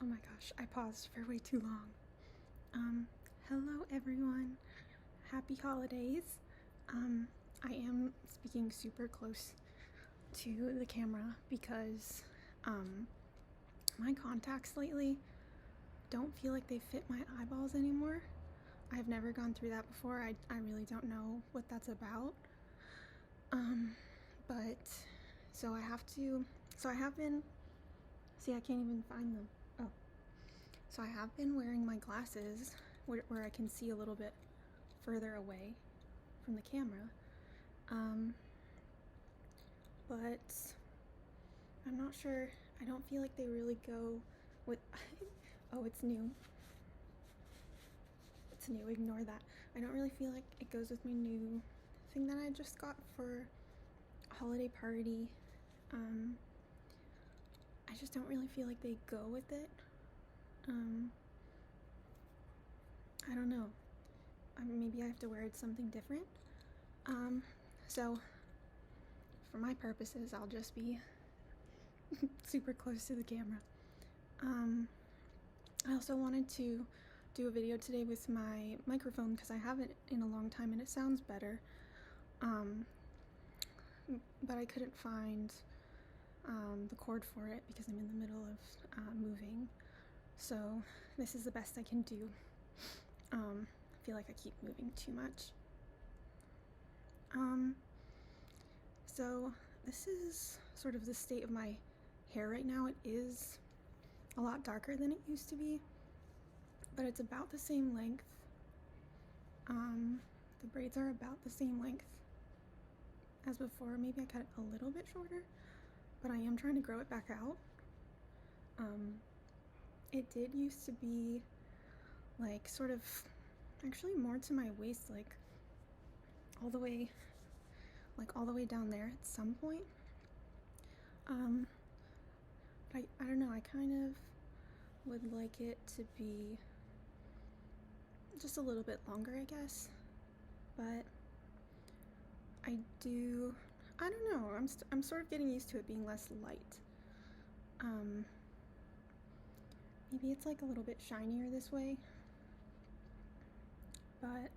Oh my gosh, I paused for way too long. Hello everyone. Happy holidays. I am speaking super close to the camera because, my contacts lately don't feel like they fit my eyeballs anymore. I've never gone through that before. I really don't know what that's about. But, so I have been, see, I can't even find them. Oh. So I have been wearing my glasses where I can see a little bit further away from the camera. But I'm not sure. I don't feel like they really go with. Oh, it's new. It's new. Ignore that. I don't really feel like it goes with my new thing that I just got for a holiday party. I just don't really feel like they go with it. I don't know. Maybe I have to wear something different. So for my purposes, I'll just be super close to the camera. I also wanted to do a video today with my microphone because I haven't in a long time and it sounds better. But I couldn't find the cord for it because I'm in the middle of moving. So this is the best I can do. I feel like I keep moving too much. So this is sort of the state of my hair right now. It is a lot darker than it used to be, but it's about the same length. The braids are about the same length as before. Maybe I cut it a little bit shorter, but I am trying to grow it back out. It did used to be like sort of actually more to my waist, like all the way down there at some point. But I don't know, I kind of would like it to be just a little bit longer, I guess. But I don't know, I'm sort of getting used to it being less light. Maybe it's like a little bit shinier this way. But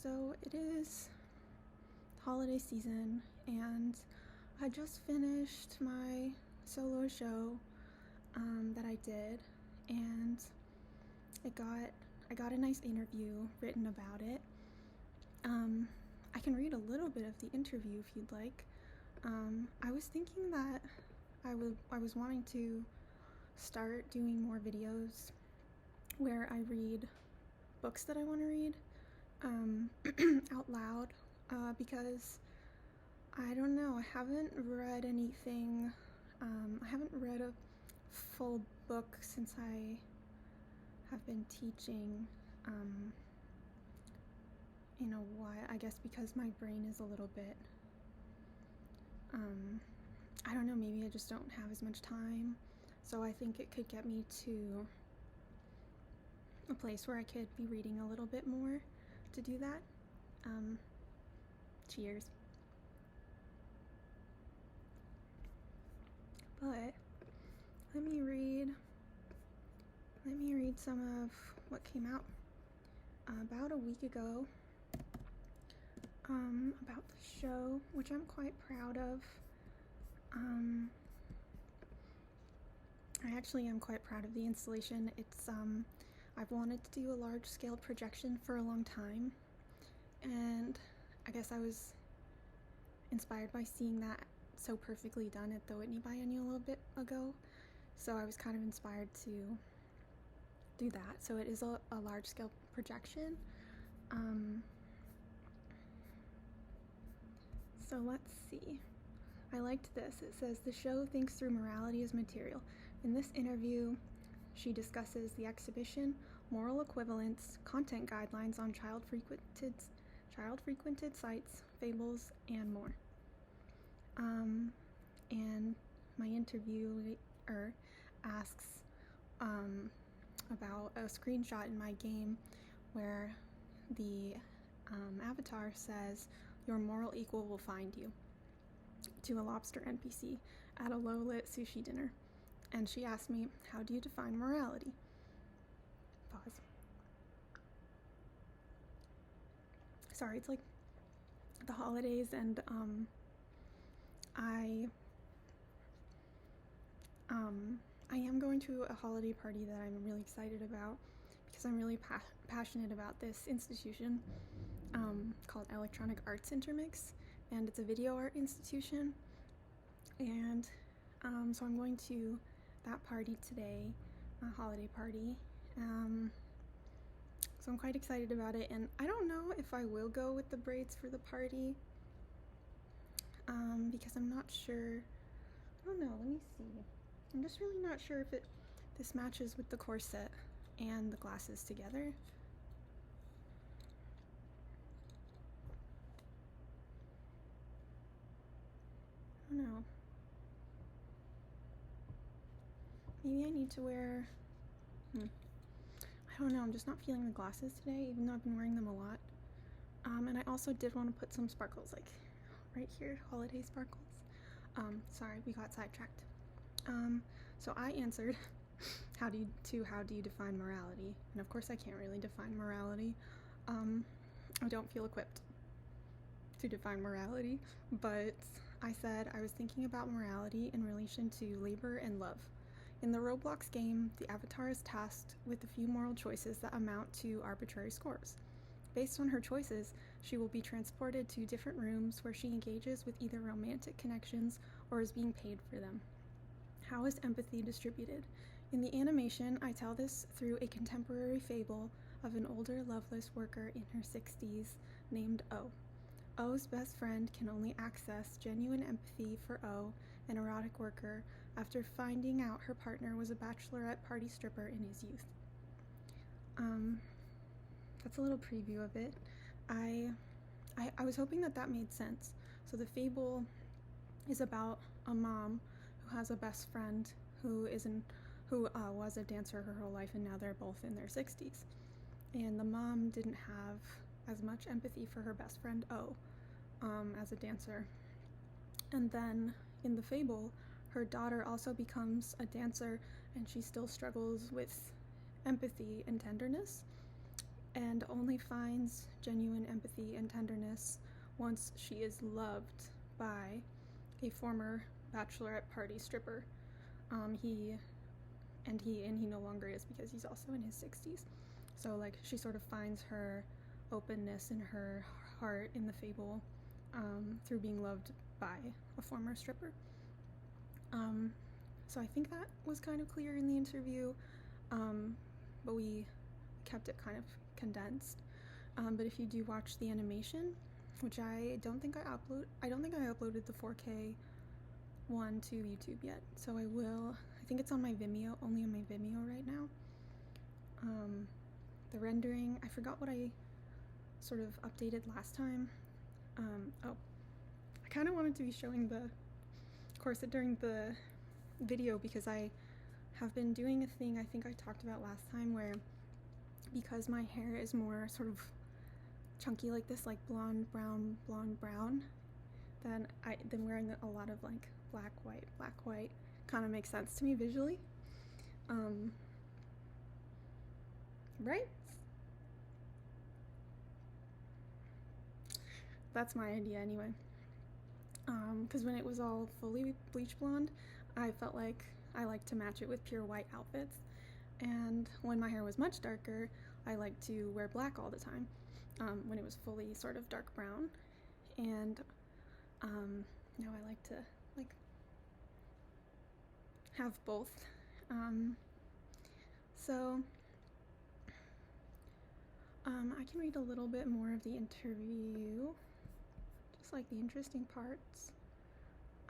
so it is holiday season and I just finished my solo show that I did, and I got a nice interview written about it. I can read a little bit of the interview if you'd like. I was thinking that I was wanting to start doing more videos where I read books that I want to read out loud, because I don't know, I haven't read anything. I haven't read a full book since I have been teaching in a while, I guess because my brain is a little bit, I don't know, maybe I just don't have as much time. So I think it could get me to a place where I could be reading a little bit more to do that. Cheers. But let me read some of what came out about a week ago about the show, which I'm quite proud of. I actually am quite proud of the installation. It's I've wanted to do a large-scale projection for a long time, and I guess I was inspired by seeing that so perfectly done at the Whitney Biennial a little bit ago, so I was kind of inspired to do that. So it is a large-scale projection. So let's see. I liked this. It says, the show thinks through morality as material. In this interview, she discusses the exhibition, moral equivalence, content guidelines on child-frequented sites, fables, and more. And my interviewer asks about a screenshot in my game where the avatar says, your moral equal will find you. to a lobster NPC at a low-lit sushi dinner, and she asked me, "How do you define morality?" Pause. Sorry, it's like the holidays, and I am going to a holiday party that I'm really excited about because I'm really passionate about this institution called Electronic Arts Intermix, and it's a video art institution, and so I'm going to that party today, a holiday party. So I'm quite excited about it, and I don't know if I will go with the braids for the party because I'm not sure. I don't know, let me see. I'm just really not sure if this matches with the corset and the glasses together. I don't know. Maybe I need to wear, I don't know, I'm just not feeling the glasses today, even though I've been wearing them a lot. And I also did want to put some sparkles, like right here, holiday sparkles. Sorry, we got sidetracked. So I answered, how do you define morality? And of course I can't really define morality. I don't feel equipped to define morality, but I said I was thinking about morality in relation to labor and love. In the Roblox game, the avatar is tasked with a few moral choices that amount to arbitrary scores. Based on her choices, she will be transported to different rooms where she engages with either romantic connections or is being paid for them. How is empathy distributed? In the animation, I tell this through a contemporary fable of an older loveless worker in her 60s named O. O's best friend can only access genuine empathy for O, an erotic worker, after finding out her partner was a bachelorette party stripper in his youth. That's a little preview of it. I was hoping that made sense. So the fable is about a mom who has a best friend who was a dancer her whole life, and now they're both in their 60s. And the mom didn't have as much empathy for her best friend O as a dancer. And then in the fable, her daughter also becomes a dancer, and she still struggles with empathy and tenderness, and only finds genuine empathy and tenderness once she is loved by a former bachelorette party stripper. He no longer is, because he's also in his 60s. So like she sort of finds her openness in her heart in the fable through being loved by a former stripper. So I think that was kind of clear in the interview, but we kept it kind of condensed. But if you do watch the animation, which I don't think I uploaded the 4K one to YouTube yet, so I will. I think it's on my Vimeo, only on my Vimeo right now. The rendering, I forgot what I sort of updated last time. I kind of wanted to be showing the corset during the video because I have been doing a thing I think I talked about last time where, because my hair is more sort of chunky like this, like blonde brown, then wearing a lot of like black white kind of makes sense to me visually. Right? That's my idea anyway. Because when it was all fully bleach blonde, I felt like I liked to match it with pure white outfits, and when my hair was much darker, I liked to wear black all the time when it was fully sort of dark brown, and now I like to like have both. So I can read a little bit more of the interview, just like the interesting parts.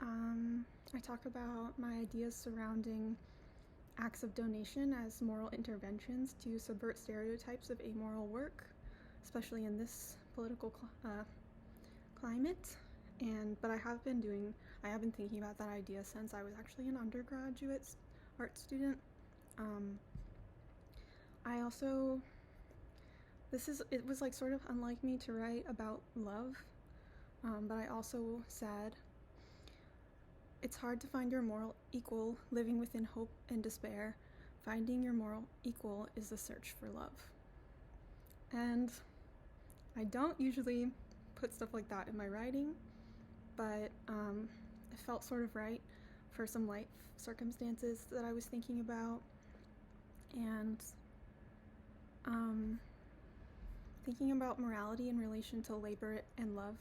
I talk about my ideas surrounding acts of donation as moral interventions to subvert stereotypes of amoral work, especially in this political climate. But I have been thinking about that idea since I was actually an undergraduate art student. It was like sort of unlike me to write about love, but I also said It's hard to find your moral equal living within hope and despair. Finding your moral equal is the search for love. And I don't usually put stuff like that in my writing, but it felt sort of right for some life circumstances that I was thinking about. And thinking about morality in relation to labor and love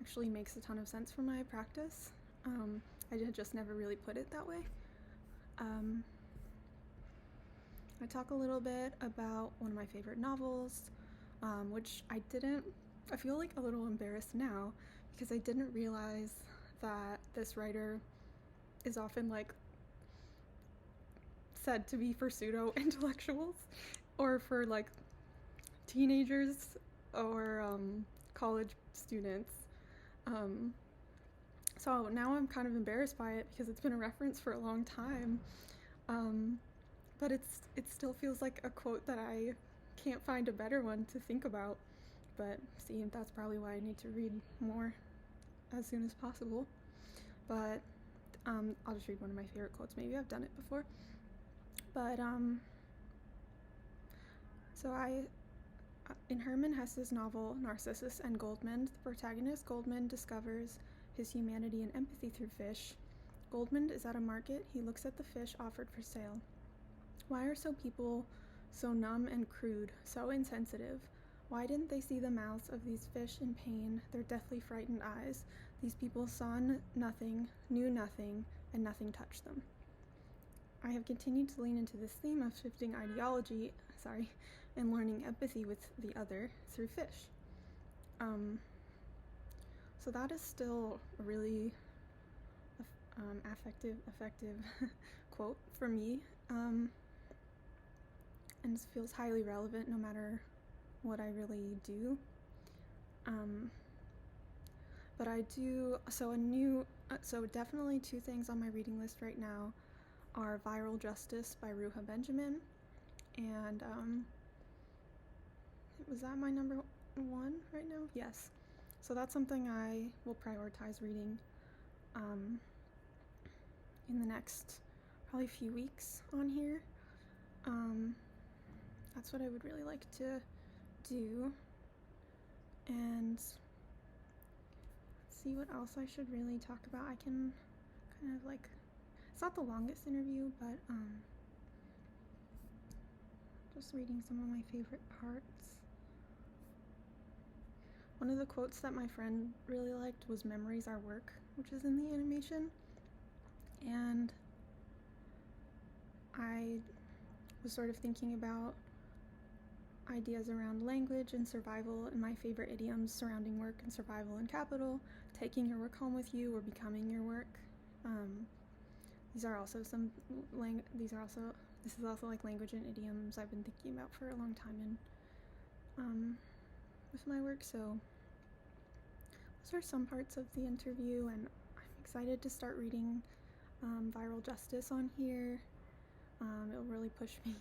actually makes a ton of sense for my practice. I had just never really put it that way. I talk a little bit about one of my favorite novels, which I feel like a little embarrassed now because I didn't realize that this writer is often like said to be for pseudo-intellectuals or for like teenagers or college students. So now I'm kind of embarrassed by it because it's been a reference for a long time. But it still feels like a quote that I can't find a better one to think about. But see, that's probably why I need to read more as soon as possible. But I'll just read one of my favorite quotes. Maybe I've done it before. But in Hermann Hesse's novel Narcissus and Goldmund, the protagonist Goldmund discovers his humanity and empathy through fish. Goldmund is at a market. He looks at the fish offered for sale. Why are people so numb and crude, so insensitive? Why didn't they see the mouths of these fish in pain, their deathly frightened eyes? These people saw nothing, knew nothing, and nothing touched them. I have continued to lean into this theme of shifting ideology, and learning empathy with the other through fish. So that is still a really effective quote for me. And it feels highly relevant no matter what I really do. But I do, so definitely two things on my reading list right now are Viral Justice by Ruha Benjamin, and was that my number one right now? Yes. So that's something I will prioritize reading in the next probably few weeks on here. That's what I would really like to do. And let's see what else I should really talk about. I can kind of like, it's not the longest interview, but just reading some of my favorite parts. One of the quotes that my friend really liked was "Memories are work," which is in the animation. And I was sort of thinking about ideas around language and survival and my favorite idioms surrounding work and survival and capital, taking your work home with you or becoming your work. This is also like language and idioms I've been thinking about for a long time and with my work. So those are some parts of the interview, and I'm excited to start reading Viral Justice on here. It'll really push me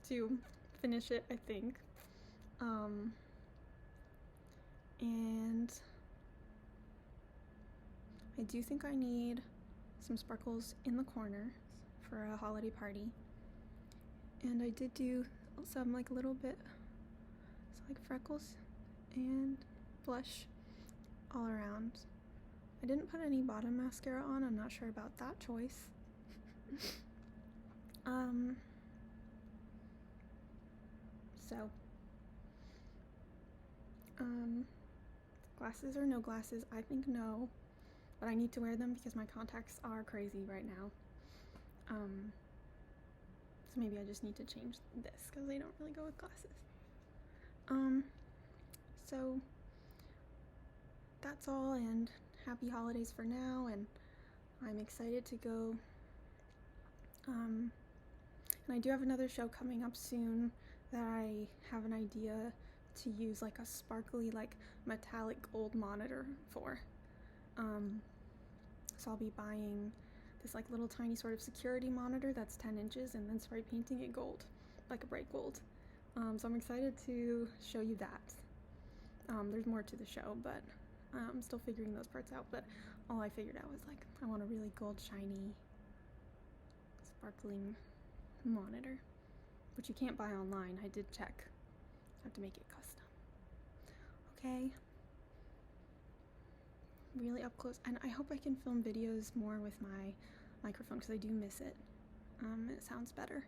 to finish it, I think. And I do think I need some sparkles in the corner for a holiday party. And I did do some like little bit, so like freckles and blush all around. I didn't put any bottom mascara on. I'm not sure about that choice. Glasses or no glasses? I think no, but I need to wear them because my contacts are crazy right now. So maybe I just need to change this because they don't really go with glasses. So that's all, and happy holidays for now, and I'm excited to go. And I do have another show coming up soon that I have an idea to use like a sparkly, like metallic gold monitor for. So I'll be buying this like little tiny sort of security monitor that's 10 inches and then spray painting it gold, like a bright gold. So I'm excited to show you that. There's more to the show, but I'm still figuring those parts out, but all I figured out was like, I want a really gold shiny sparkling monitor, which you can't buy online. I did check. I have to make it custom. Okay. Really up close, and I hope I can film videos more with my microphone because I do miss it. It sounds better.